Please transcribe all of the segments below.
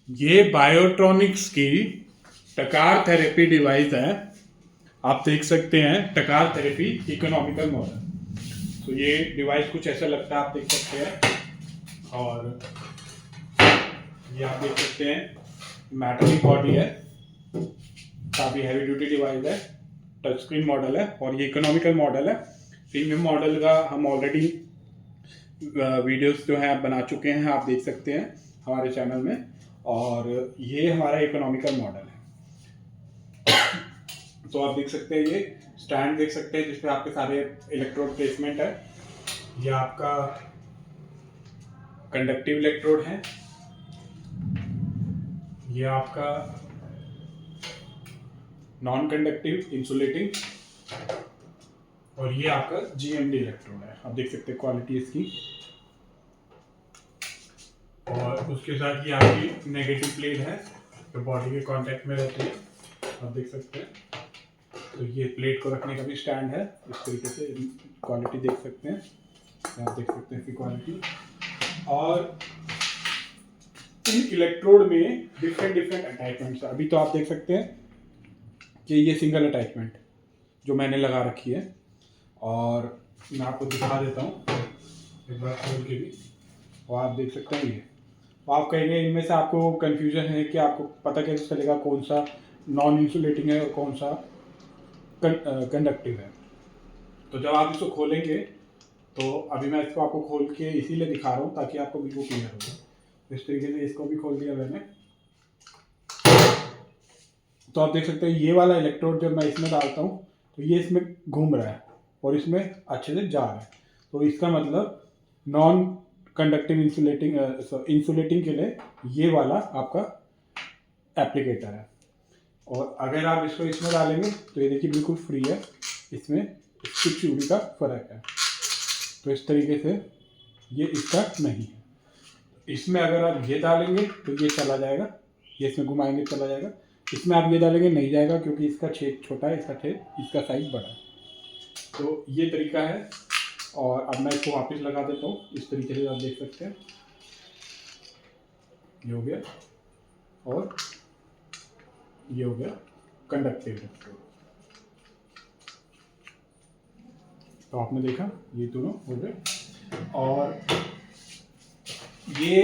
ये बायोट्रॉनिक्स की टकार थेरेपी डिवाइस है। आप देख सकते हैं टकार थेरेपी इकोनॉमिकल मॉडल। तो ये डिवाइस कुछ ऐसा लगता है, आप देख सकते हैं। और ये आप देख सकते हैं मेटलिक बॉडी है, काफ़ी हैवी ड्यूटी डिवाइस है, टच स्क्रीन मॉडल है और ये इकोनॉमिकल मॉडल है। प्रीमियम मॉडल का हम ऑलरेडी वीडियोस जो हैं आप बना चुके हैं, आप देख सकते हैं हमारे चैनल में। और ये हमारा इकोनॉमिकल मॉडल है। तो आप देख सकते हैं, ये स्टैंड देख सकते हैं जिसपे आपके सारे इलेक्ट्रोड प्लेसमेंट है। ये आपका कंडक्टिव इलेक्ट्रोड है, ये आपका नॉन कंडक्टिव इंसुलेटिंग, और ये आपका जीएमडी इलेक्ट्रोड है। आप देख सकते हैं क्वालिटी इसकी। और उसके साथ ये आपकी नेगेटिव प्लेट है जो बॉडी के कांटेक्ट में रहती है, आप देख सकते हैं। तो ये प्लेट को रखने का भी स्टैंड है, इस तरीके से क्वालिटी देख सकते हैं, आप देख सकते हैं इसकी क्वालिटी। और इन इलेक्ट्रोड में डिफरेंट अटैचमेंट्स है। अभी तो आप देख सकते हैं कि ये सिंगल अटैचमेंट जो मैंने लगा रखी है, और मैं आपको दिखा देता हूँ एक बार खोल के भी। और आप देख सकते हैं ये, आप कहेंगे इनमें से आपको कंफ्यूजन है कि आपको पता कैसे चलेगा कौन सा नॉन इंसुलेटिंग है और कौन सा कंडक्टिव है। तो जब आप इसको खोलेंगे, तो अभी मैं इसको आपको खोल के इसीलिए दिखा रहा हूँ ताकि आपको बिल्कुल क्लियर हो। इस तरीके से इसको भी खोल दिया मैंने। तो आप देख सकते हैं ये वाला इलेक्ट्रोड जब मैं इसमें डालता हूँ तो ये इसमें घूम रहा है और इसमें अच्छे से जा रहा है। तो इसका मतलब नॉन कंडक्टिव इंसुलेटिंग के लिए ये वाला आपका एप्लीकेटर है। और अगर आप इसको इसमें डालेंगे तो ये देखिए बिल्कुल फ्री है, इसमें इसकी चूड़ी का फर्क है। तो इस तरीके से ये इसका नहीं है। इसमें अगर आप ये डालेंगे तो ये चला जाएगा, ये इसमें घुमाएंगे चला जाएगा। इसमें आप ये डालेंगे नहीं जाएगा क्योंकि इसका छेद छोटा है, इसका साइज बड़ा है। तो ये तरीका है। और अब मैं इसको वापस लगा देता हूँ, इस तरीके से आप देख सकते हैं ये हो गया, और ये हो गया कंडक्टिव इलेक्ट्रोड। तो आपने देखा ये दोनों हो गए। और ये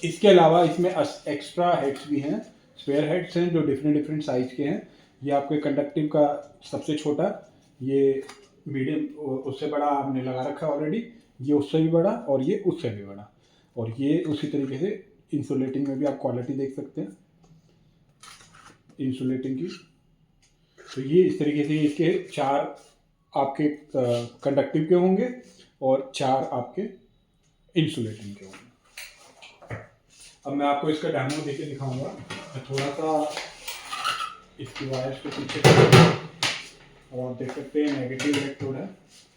इसके अलावा इसमें एक्स्ट्रा हेड्स भी हैं, स्पेयर हेड्स हैं जो डिफरेंट साइज के हैं। ये आपके कंडक्टिव का सबसे छोटा, ये मीडियम, उससे बड़ा आपने लगा रखा है ऑलरेडी, ये उससे भी बड़ा और ये उससे भी बड़ा। और ये उसी तरीके से इंसुलेटिंग में भी आप क्वालिटी देख सकते हैं इंसुलेटिंग की। तो ये इस तरीके से इसके 4 आपके कंडक्टिव के होंगे और 4 आपके इंसुलेटिंग के होंगे। अब मैं आपको इसका डेमो देके दिखाऊंगा। मैं थोड़ा सा इसकी वायर्स को पीछे और आप देख सकते हैं नेगेटिव इलेक्ट्रोड है।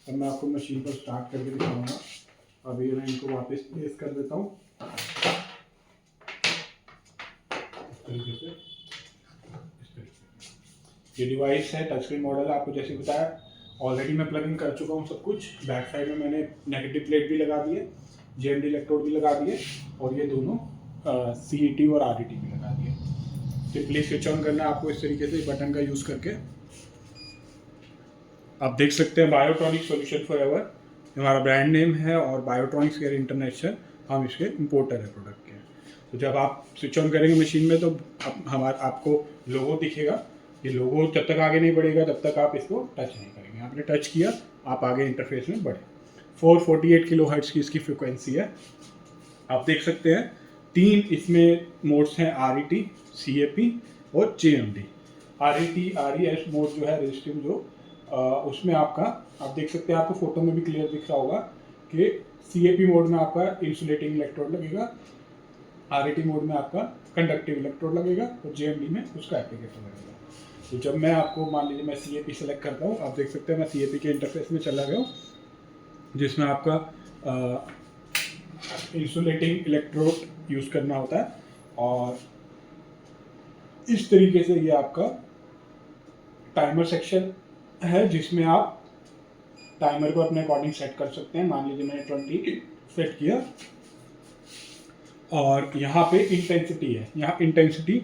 अब मैं आपको मशीन पर स्टार्ट करके दिखाऊंगा। अभी मैं इनको वापस प्लेस कर देता हूँ इस तरीके से। ये डिवाइस है टच स्क्रीन मॉडल है, आपको जैसे बताया ऑलरेडी मैं प्लग इन कर चुका हूँ सब कुछ। बैक साइड में मैंने नेगेटिव प्लेट भी लगा दी है, जीएमडी इलेक्ट्रोड भी लगा दिए, और ये दोनों सीईटी और आरईटी भी लगा दिए। सिंपली स्विच ऑन करना है आपको इस तरीके से बटन का यूज़ करके। आप देख सकते हैं बायोट्रॉनिक्स सॉल्यूशन फॉर एवर हमारा ब्रांड नेम है, और बायोट्रॉनिक्स केयर इंटरनेशनल हम इसके इम्पोर्टर है प्रोडक्ट के। तो जब आप स्विच ऑन करेंगे मशीन में तो आपको लोगो दिखेगा। ये लोगो जब तक आगे नहीं बढ़ेगा तब तक आप इसको टच नहीं करेंगे। आपने टच किया, आप आगे इंटरफेस में बढ़े। 448 किलोहर्ट्ज की इसकी फ्रिक्वेंसी है। आप देख सकते हैं 3 इसमें मोड्स हैं, आरईटी, सीएपी और जेएमडी। आरईटी आरईएस मोड जो है रजिस्टिव जो उसमें आपका आप देख सकते हैं, आपको फोटो में भी क्लियर दिख रहा होगा कि सीएपी मोड में आपका इंसुलेटिंग इलेक्ट्रोड लगेगा, आरईटी मोड में आपका कंडक्टिव इलेक्ट्रोड लगेगा और जेएमडी में उसका एप्लीकेटर लगेगा। तो जब मैं आपको मान लीजिए मैं सीएपी सेलेक्ट करता हूँ, आप देख सकते हैं मैं सीएपी के इंटरफेस में चला गया हूँ जिसमें आपका इंसुलेटिंग इलेक्ट्रोड यूज़ करना होता है। और इस तरीके से ये आपका टाइमर सेक्शन है जिसमें आप टाइमर को अपने अकॉर्डिंग सेट कर सकते हैं। मान लीजिए मैंने 20 सेट किया और यहाँ पे इंटेंसिटी है, यहाँ इंटेंसिटी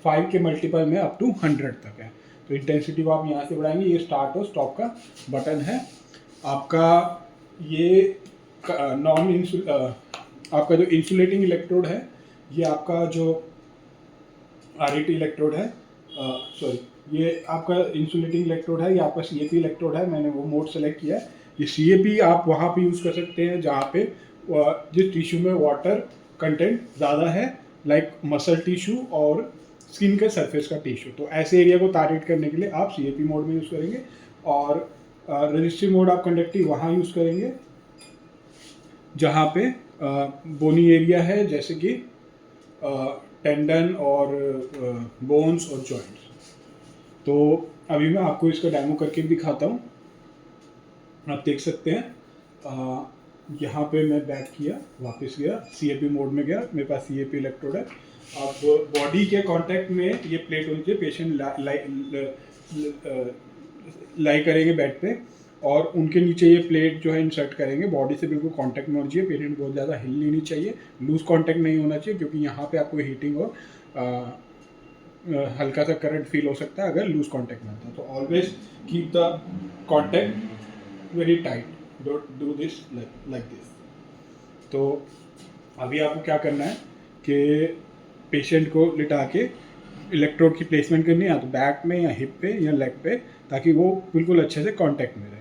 5 के मल्टीपल में अप टू 100 तक है। तो इंटेंसिटी को आप यहाँ से बढ़ाएंगे, ये स्टार्ट और स्टॉप का बटन है आपका। ये आपका जो इंसुलेटिंग इलेक्ट्रोड है, ये आपका जो RET इलेक्ट्रोड है, सॉरी ये आपका इंसुलेटिंग इलेक्ट्रोड है, ये आपका CAP इलेक्ट्रोड है। मैंने वो मोड सेलेक्ट किया है। ये CAP आप वहाँ पे यूज़ कर सकते हैं जहाँ पे जिस टिश्यू में वाटर कंटेंट ज़्यादा है, लाइक मसल टिश्यू और स्किन के सरफेस का टिश्यू। तो ऐसे एरिया को टारगेट करने के लिए आप CAP मोड में यूज़ करेंगे। और रजिस्ट्री मोड आप कंडक्टिव वहाँ यूज़ करेंगे जहाँ पे बोनी एरिया है, जैसे कि टेंडन और बोन्स और जॉइंट्स। तो अभी मैं आपको इसका डेमो करके दिखाता हूँ। आप देख सकते हैं यहाँ पे मैं बैक किया, वापस गया, CAP मोड में गया, मेरे पास CAP इलेक्ट्रोड है। अब बॉडी के कांटेक्ट में ये प्लेट होनी चाहिए, पेशेंट लाई करेंगे बेड पे और उनके नीचे ये प्लेट जो है इंसर्ट करेंगे, बॉडी से बिल्कुल कांटेक्ट में होना चाहिए। पेशेंट बहुत ज़्यादा हिलनी नहीं चाहिए, लूज कांटेक्ट नहीं होना चाहिए, क्योंकि यहाँ पे आपको हीटिंग और हल्का सा करंट फील हो सकता है अगर लूज कांटेक्ट में होता है। तो always keep the contact very tight, don't do this like this. तो अभी आपको क्या करना है कि पेशेंट को लिटा के इलेक्ट्रोड की प्लेसमेंट करनी है, या तो बैक में या हिप पे या लेग पे, ताकि वो बिल्कुल अच्छे से कांटेक्ट में रहे।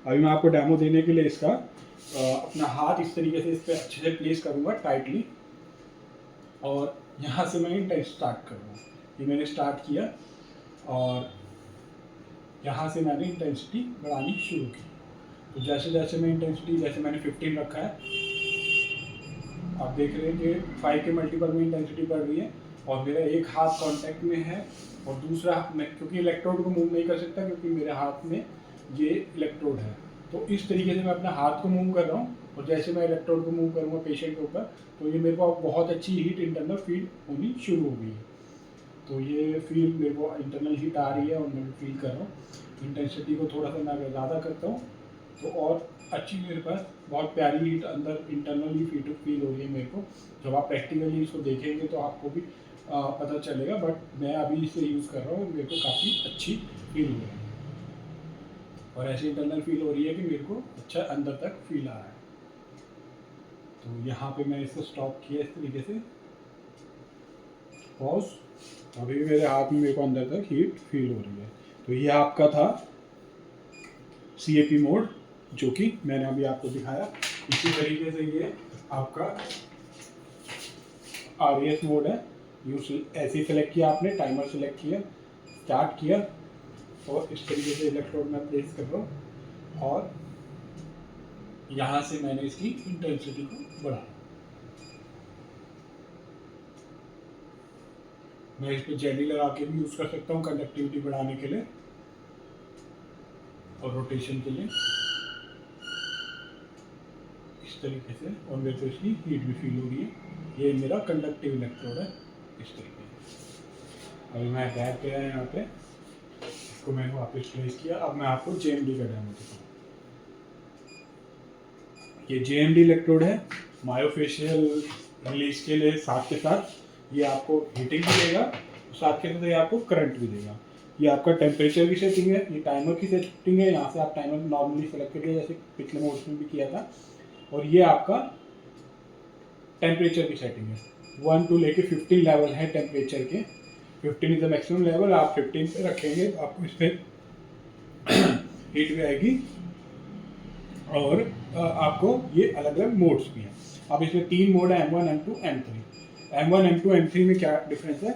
अभी मैं आपको डेमो देने के लिए इसका अपना हाथ इस तरीके से इस पर अच्छे से प्लेस करूँगा टाइटली, और यहाँ से मैं इंटेंस स्टार्ट करूँगा। ये मैंने स्टार्ट किया और यहाँ से मैंने इंटेंसिटी बढ़ानी शुरू की। तो जैसे जैसे मैं इंटेंसिटी, जैसे मैंने 15 रखा है, आप देख रहे हैं कि 5 के मल्टीपल में इंटेंसिटी बढ़ रही है और मेरा एक हाथ कांटेक्ट में है और दूसरा मैं, क्योंकि इलेक्ट्रोड को मूव नहीं कर सकता क्योंकि मेरे हाथ में ये इलेक्ट्रोड है, तो इस तरीके से मैं अपना हाथ को मूव कर रहा हूँ। और जैसे मैं इलेक्ट्रोड को मूव करूँगा पेशेंट के ऊपर, तो ये मेरे को बहुत अच्छी हीट इंटरनल फील होनी शुरू हो गई है। तो ये फील मेरे को इंटरनल हीट आ रही है और मैं फील कर रहा हूँ। इंटेंसिटी को थोड़ा सा मैं अगर ज़्यादा करता हूँ तो और अच्छी मेरे पास बहुत प्यारी हीट अंदर इंटरनली फील हो रही है मेरे को। जब आप प्रैक्टिकली इसको देखेंगे तो आपको भी पता चलेगा, बट मैं अभी इसे यूज़ कर रहा हूँ, मेरे को काफ़ी अच्छी फील हो रही है और ऐसी इंटरनल फील हो रही है कि मेरे को अच्छा अंदर तक फील आ रहा है। तो यहाँ पे मैं इसको स्टॉप किया इस तरीके से, पॉज। अभी भी मेरे हाथ में मेरे को अंदर तक हीट फील हो रही है। तो ये आपका था CAP मोड, जो कि मैंने अभी आपको दिखाया। इसी तरीके से ये आपका RES मोड है। ऐसे ही सेलेक्ट किया आपने, टाइमर सेलेक्ट किया, स्टार्ट किया और इस तरीके से इलेक्ट्रोड में प्लेस कर रहा हूँ और यहाँ से मैंने इसकी इंटेंसिटी को बढ़ाया। मैं इस पर जेली लगा के भी यूज़ कर सकता हूँ कंडक्टिविटी बढ़ाने के लिए और रोटेशन के लिए, इस तरीके से। और मेरे को इसकी हीट भी फील हो रही है। ये मेरा कंडक्टिव इलेक्ट्रोड है, इस तरीके से। अभी मैं बैक गया यहाँ पे, इसको मैंने वापस प्लेस किया। अब मैं आपको JMD का डेमो दिखाऊँ। ये JMD इलेक्ट्रोड है, मायोफेशियल रिलीज के लिए। साथ के साथ ये आपको हीटिंग भी देगा, साथ के साथ ये आपको करंट भी देगा। ये आपका टेम्परेचर की सेटिंग है, ये टाइमर की सेटिंग है। यहाँ से आप टाइमर नॉर्मली सेलेक्ट करिए, जैसे पिछले मोड्स में भी किया था। और ये आपका टेम्परेचर की सेटिंग है। 1 to लेके 15 लेवल है टेम्परेचर के। 15 इज द मैक्सिमम लेवल। आप 15 पे रखेंगे तो आपको इस पर हीट भी आएगी। और आपको ये अलग अलग मोड्स भी हैं। अब इसमें 3 मोड है, M1, M2, M3। M1, M2, M3 में क्या डिफरेंस है?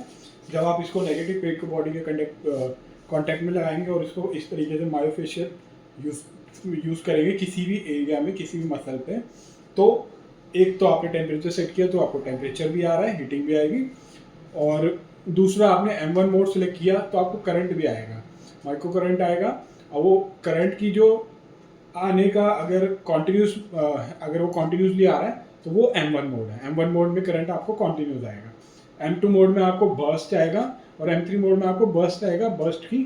जब आप इसको नेगेटिव प्लेट को बॉडी के कॉन्टैक्ट में लगाएंगे और इसको इस तरीके से मायोफेशियल यूज़ करेंगे किसी भी एरिया में, किसी भी मसल पे, तो एक तो आपने टेम्परेचर सेट किया तो आपको टेम्परेचर भी आ रहा है, हीटिंग भी आएगी। और दूसरा आपने M1 मोड सेलेक्ट किया तो आपको करंट भी आएगा, माइक्रो करंट आएगा। और वो करंट की जो आने का अगर वो कॉन्टिन्यूसली आ रहा है तो वो M1 मोड है। M1 मोड में करंट आपको कॉन्टिन्यूस आएगा। M2 मोड में आपको बर्स्ट आएगा और M3 मोड में आपको बर्स्ट आएगा। बर्स्ट की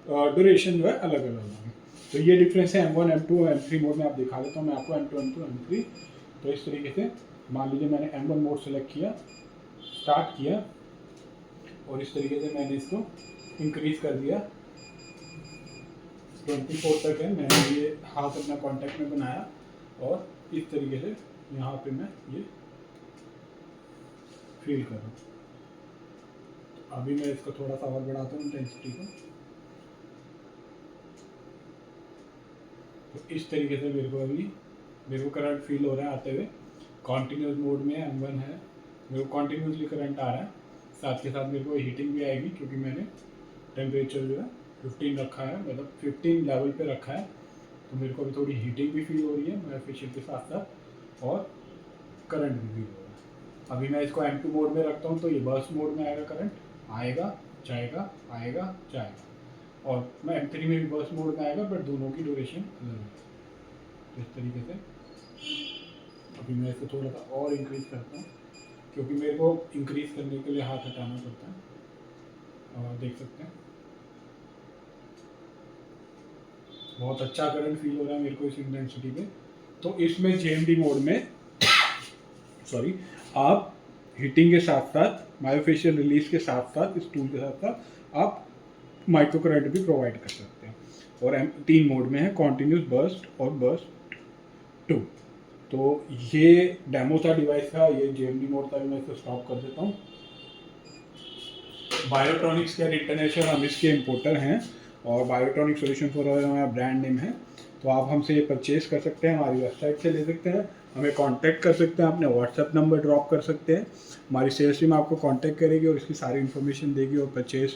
ड्यूरेशन जो है अलग अलग होगी। तो ये डिफरेंस है M1, M2 और M3 मोड में। आप दिखा देता हूँ मैं आपको M2, M2, M3। तो इस तरीके से मान लीजिए मैंने M1 मोड सेलेक्ट किया, स्टार्ट किया और इस तरीके से मैंने इसको इंक्रीज़ कर दिया 24 तक है। मैंने ये हाथ अपना कॉन्टैक्ट में बनाया और इस तरीके से यहाँ पे मैं ये फील कर रहा हूँ। तो अभी मैं इसको थोड़ा सा और बढ़ाता हूँ इंटेंसिटी को। तो इस तरीके से मेरे को करंट फील हो रहा है आते हुए। कॉन्टीन्यूस मोड में M1 है, मेरे को कॉन्टीन्यूसली करंट आ रहा है। साथ के साथ मेरे को हीटिंग भी आएगी क्योंकि मैंने टेम्परेचर जो है 15 रखा है, मतलब 15 लेवल पे रखा है। तो मेरे को अभी थोड़ी हीटिंग भी फील हो रही है मैं फेशियल के साथ साथ, और करंट भी फील हो रहा है। अभी मैं इसको M2 मोड में रखता हूँ तो ये बर्स्ट मोड में आएगा, करंट आएगा जाएगा आएगा जाएगा। और मैं M3 में भी बर्स्ट मोड में आएगा, बट दोनों की ड्यूरेशन अलग है। तो इस तरीके से अभी मैं इसको थोड़ा सा और इंक्रीज़ करता हूँ क्योंकि मेरे को इंक्रीज़ करने के लिए हाथ हटाना पड़ता है। और देख सकते हैं बहुत अच्छा करंट फील हो रहा है मेरे को इस इंटेंसिटी पे। तो इसमें JMD मोड में आप हीटिंग के साथ साथ मायोफेशियल रिलीज के साथ साथ इस टूल के साथ साथ आप माइक्रो करंट भी प्रोवाइड कर सकते हैं। और M3 मोड में है कॉन्टिन्यूस बर्स्ट और बर्स्ट 2। तो ये डेमो था डिवाइस का, ये JMD मोड था। मैं इसको स्टॉप कर देता हूँ। बायोट्रॉनिक्स केयर इंटरनेशनल हम इसके इम्पोर्टर हैं और बायोट्रॉनिक सोल्यूशन फॉर ऑयल हमारा ब्रांड नेम है। तो आप हमसे ये परचेज़ कर सकते हैं, हमारी वेबसाइट से ले सकते हैं, हमें कांटेक्ट कर सकते हैं, अपने व्हाट्सएप नंबर ड्रॉप कर सकते हैं। हमारी सेल्स टीम आपको कांटेक्ट करेगी और इसकी सारी इन्फॉर्मेशन देगी। और परचेज़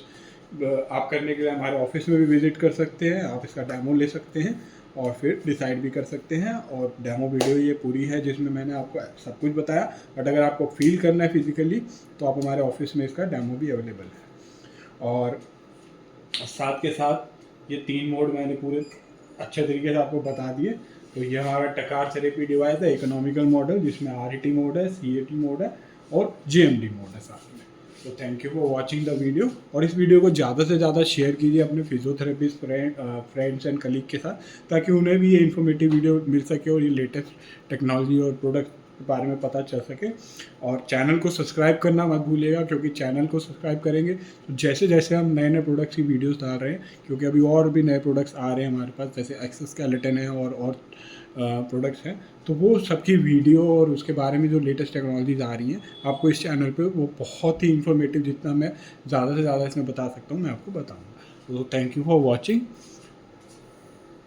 आप करने के लिए हमारे ऑफिस में भी विजिट कर सकते हैं, आप इसका डेमो ले सकते हैं और फिर डिसाइड भी कर सकते हैं। और डेमो वीडियो ये पूरी है जिसमें मैंने आपको सब कुछ बताया, बट अगर आपको फील करना है फिजिकली तो आप हमारे ऑफिस में इसका डेमो भी अवेलेबल है। और साथ के साथ ये 3 मोड मैंने पूरे अच्छे तरीके से आपको बता दिए। तो ये हमारा टकार थेरेपी डिवाइस है, इकोनॉमिकल मॉडल, जिसमें RET मोड है, CAT मोड है और JMD मोड है साथ में। तो thank you for watching the video. और इस वीडियो को ज़्यादा से ज़्यादा शेयर कीजिए अपने फिजियोथेरेपिस्ट फ्रेंड्स एंड कलीग के साथ, ताकि उन्हें भी ये इन्फॉर्मेटिव वीडियो मिल सके और ये लेटेस्ट टेक्नोलॉजी और प्रोडक्ट के बारे में पता चल सके। और चैनल को सब्सक्राइब करना मत भूलिएगा, क्योंकि चैनल को सब्सक्राइब करेंगे तो जैसे जैसे हम नए नए प्रोडक्ट्स की वीडियोस डाल रहे हैं, क्योंकि अभी और भी नए प्रोडक्ट्स आ रहे हैं हमारे पास, जैसे एक्सोस्केलेटन है और प्रोडक्ट्स हैं, तो वो सबकी वीडियो और उसके बारे में जो लेटेस्ट टेक्नोलॉजीज आ रही हैं आपको इस चैनल पे वो बहुत ही इन्फॉर्मेटिव, जितना मैं ज़्यादा से ज़्यादा इसमें बता सकता हूँ मैं आपको बताऊँगा। तो थैंक यू फॉर वॉचिंग।